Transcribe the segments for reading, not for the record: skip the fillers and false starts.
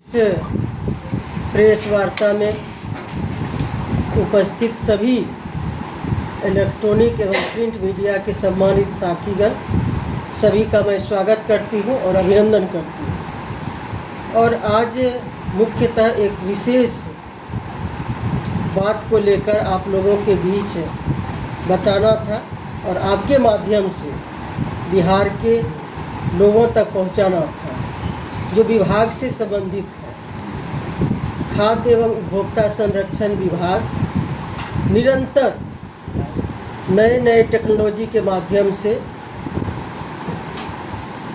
इस प्रेस वार्ता में उपस्थित सभी इलेक्ट्रॉनिक एवं प्रिंट मीडिया के सम्मानित साथीगण सभी का मैं स्वागत करती हूं और अभिनंदन करती हूं। और आज मुख्यतः एक विशेष बात को लेकर आप लोगों के बीच बताना था और आपके माध्यम से बिहार के लोगों तक पहुंचाना था, जो विभाग से संबंधित है। खाद्य एवं उपभोक्ता संरक्षण विभाग निरंतर नए नए टेक्नोलॉजी के माध्यम से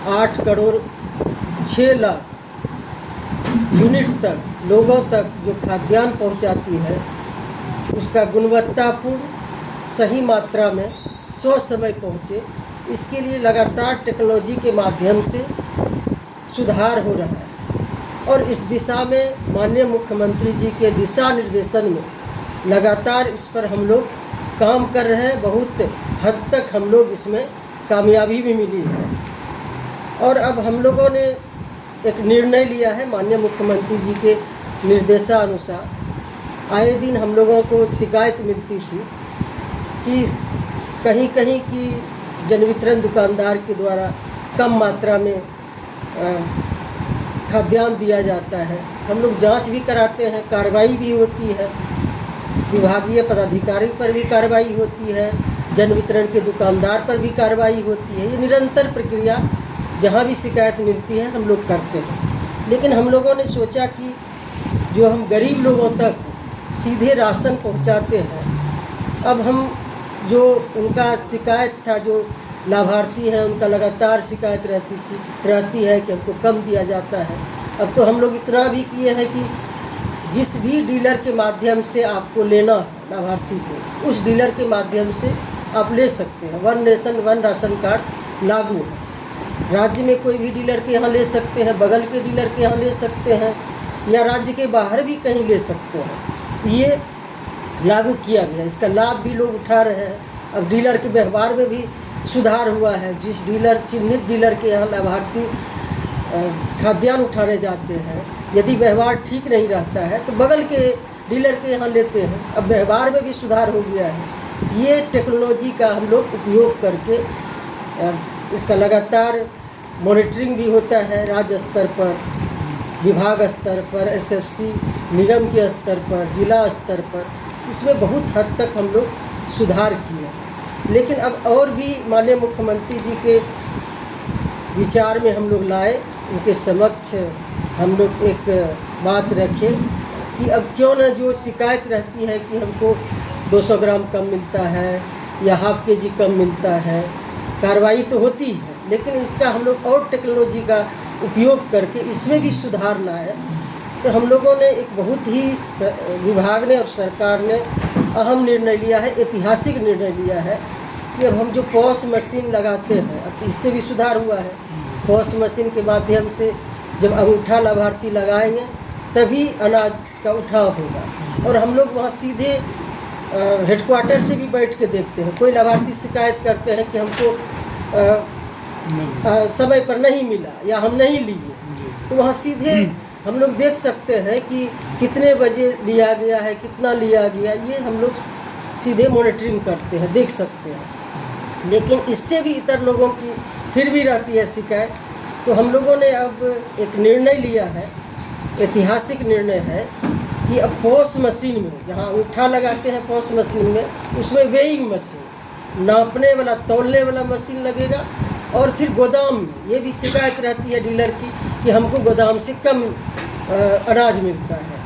8 करोड़ 6 लाख यूनिट तक लोगों तक जो खाद्यान्न पहुंचाती है, उसका गुणवत्तापूर्ण सही मात्रा में समय पहुँचे, इसके लिए लगातार टेक्नोलॉजी के माध्यम से सुधार हो रहा है। और इस दिशा में माननीय मुख्यमंत्री जी के दिशा निर्देशन में लगातार इस पर हम लोग काम कर रहे हैं। बहुत हद तक हम लोग इसमें कामयाबी भी मिली है। और अब हम लोगों ने एक निर्णय लिया है माननीय मुख्यमंत्री जी के निर्देशानुसार। आए दिन हम लोगों को शिकायत मिलती थी कि कहीं कहीं की जन वितरण दुकानदार के द्वारा कम मात्रा में खाद्यान्न दिया जाता है। हम लोग जांच भी कराते हैं, कार्रवाई भी होती है, विभागीय पदाधिकारी पर भी कार्रवाई होती है, जन वितरण के दुकानदार पर भी कार्रवाई होती है। ये निरंतर प्रक्रिया जहां भी शिकायत मिलती है हम लोग करते हैं। लेकिन हम लोगों ने सोचा कि जो हम गरीब लोगों तक सीधे राशन पहुंचाते हैं, अब हम जो उनका शिकायत था, जो लाभार्थी हैं उनका लगातार शिकायत रहती है कि हमको कम दिया जाता है। अब तो हम लोग इतना भी किए हैं कि जिस भी डीलर के माध्यम से आपको लेना है लाभार्थी को, उस डीलर के माध्यम से आप ले सकते हैं। 1 नेशन 1 राशन कार्ड लागू है। राज्य में कोई भी डीलर के यहाँ ले सकते हैं, बगल के डीलर के यहाँ ले सकते हैं, या राज्य के बाहर भी कहीं ले सकते हैं। ये लागू किया गया, इसका लाभ भी लोग उठा रहे हैं। अब डीलर के व्यवहार में भी सुधार हुआ है। जिस डीलर चिन्हित डीलर के यहाँ लाभार्थी खाद्यान्न उठाने जाते हैं, यदि व्यवहार ठीक नहीं रहता है तो बगल के डीलर के यहाँ लेते हैं। अब व्यवहार में भी सुधार हो गया है। ये टेक्नोलॉजी का हम लोग उपयोग करके इसका लगातार मॉनिटरिंग भी होता है। राज्य स्तर पर, विभाग स्तर पर, एसएफसी निगम के स्तर पर, जिला स्तर पर, इसमें बहुत हद तक हम लोग सुधार किए। लेकिन अब और भी माननीय मुख्यमंत्री जी के विचार में हम लोग लाए, उनके समक्ष हम लोग एक बात रखें कि अब क्यों न जो शिकायत रहती है कि हमको 200 ग्राम कम मिलता है या ½ kg कम मिलता है, कार्रवाई तो होती है, लेकिन इसका हम लोग और टेक्नोलॉजी का उपयोग करके इसमें भी सुधार लाए। तो हम लोगों ने एक बहुत ही विभाग ने और सरकार ने अहम निर्णय लिया है, ऐतिहासिक निर्णय लिया है कि अब हम जो पॉस मशीन लगाते हैं, अब इससे भी सुधार हुआ है। पॉस मशीन के माध्यम से जब अंगूठा लाभार्थी लगाएंगे तभी अनाज का उठाव होगा। और हम लोग वहाँ सीधे हेडक्वार्टर से भी बैठ के देखते हैं। कोई लाभार्थी शिकायत करते हैं कि हमको समय पर नहीं मिला या हम नहीं लिए, तो वहाँ सीधे हम लोग देख सकते हैं कि कितने बजे लिया गया है, कितना लिया गया, ये हम लोग सीधे मॉनिटरिंग करते हैं, देख सकते हैं। लेकिन इससे भी इतर लोगों की फिर भी रहती है शिकायत। तो हम लोगों ने अब एक निर्णय लिया है, ऐतिहासिक निर्णय है कि अब पॉस मशीन में, जहाँ अंगूठा लगाते हैं पॉस मशीन में, उसमें वेइंग मशीन, नापने वाला, तौलने वाला मशीन लगेगा। और फिर गोदाम में ये भी शिकायत रहती है डीलर की कि हमको गोदाम से कम अनाज मिलता है,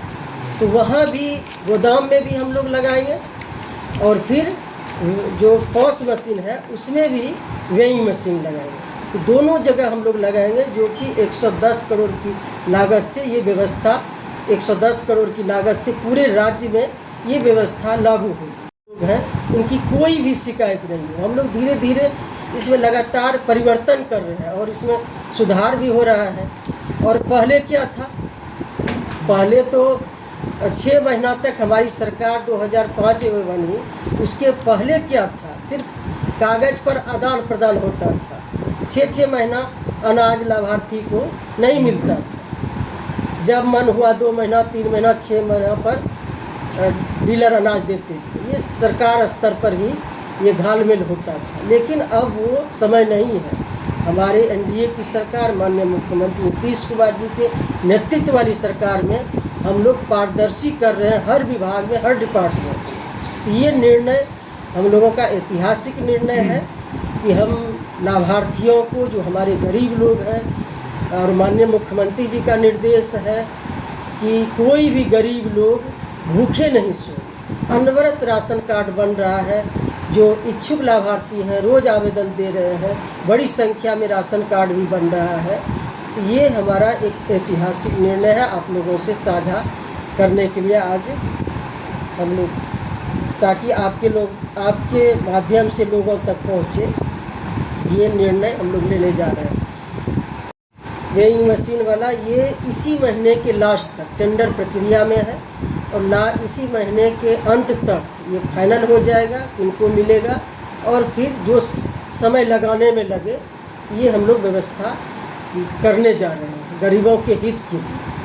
तो वहाँ भी गोदाम में भी हम लोग लगाएंगे। और फिर जो पॉस मशीन है उसमें भी वेइंग मशीन लगाएंगे। तो दोनों जगह हम लोग लगाएंगे, जो कि 110 करोड़ की लागत से ये व्यवस्था, 110 करोड़ की लागत से पूरे राज्य में ये व्यवस्था लागू होगी है। उनकी कोई भी शिकायत नहीं है। हम लोग धीरे धीरे इसमें लगातार परिवर्तन कर रहे हैं और इसमें सुधार भी हो रहा है। और पहले क्या था, पहले तो 6 महीना तक हमारी सरकार 2005 में बनी, उसके पहले क्या था, सिर्फ कागज़ पर आदान प्रदान होता था। 6 महीना अनाज लाभार्थी को नहीं मिलता था। जब मन हुआ 2 महीना 3 महीना 6 महीना पर डीलर अनाज देते थे। ये सरकार स्तर पर ही ये घालमेल होता था, लेकिन अब वो समय नहीं है। हमारे एनडीए की सरकार, माननीय मुख्यमंत्री नीतीश कुमार जी के नेतृत्व वाली सरकार में हम लोग पारदर्शी कर रहे हैं हर विभाग में, हर डिपार्टमेंट में। ये निर्णय हम लोगों का ऐतिहासिक निर्णय है कि हम लाभार्थियों को, जो हमारे गरीब लोग हैं, और माननीय मुख्यमंत्री जी का निर्देश है कि कोई भी गरीब लोग भूखे नहीं सोए। अनवरत राशन कार्ड बन रहा है, जो इच्छुक लाभार्थी हैं रोज़ आवेदन दे रहे हैं, बड़ी संख्या में राशन कार्ड भी बन रहा है। तो ये हमारा एक ऐतिहासिक निर्णय है, आप लोगों से साझा करने के लिए आज हम लोग, ताकि आपके माध्यम से लोगों तक पहुँचे, ये निर्णय हम लोग लेने जा रहे हैं। वेइंग मशीन वाला ये इसी महीने के लास्ट तक टेंडर प्रक्रिया में है, और इसी महीने के अंत तक ये फाइनल हो जाएगा, किनको मिलेगा, और फिर जो समय लगाने में लगे ये हम लोग व्यवस्था करने जा रहे हैं गरीबों के हित के लिए।